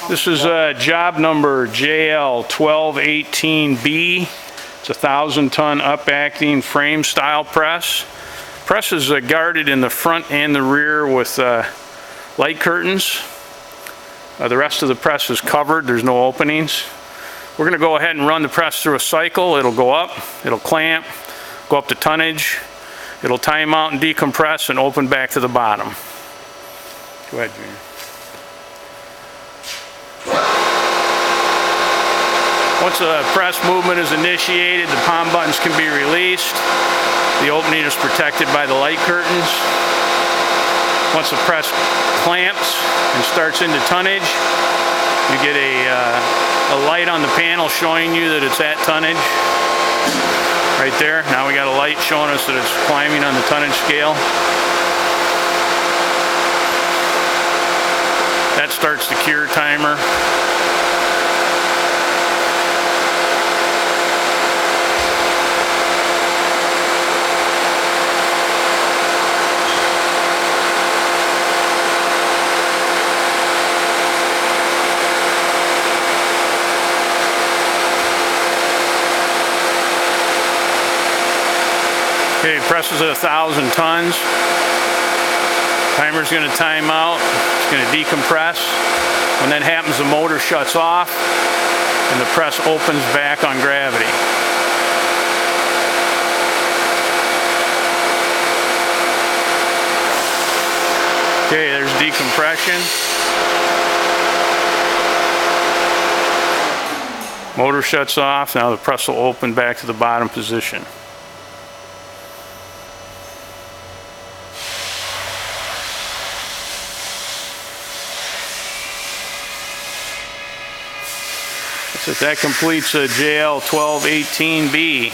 This is job number JL1218B. It's a 1,000-ton up-acting frame style press. Press is guarded in the front and the rear with light curtains. The rest of the press is covered. There's no openings. We're going to go ahead and run the press through a cycle. It'll go up, it'll clamp, go up to tonnage, it'll time out and decompress and open back to the bottom. Go ahead, Junior. Once the press movement is initiated, the palm buttons can be released. The opening is protected by the light curtains. Once the press clamps and starts into tonnage, you get a light on the panel showing you that it's at tonnage. Right there. Now we got a light showing us that it's climbing on the tonnage scale. That starts the cure timer. Okay, press is at 1,000 tons. Timer's going to time out. It's going to decompress. When that happens, the motor shuts off and the press opens back on gravity. Okay, there's decompression. Motor shuts off. Now the press will open back to the bottom position. So that completes JL1218B.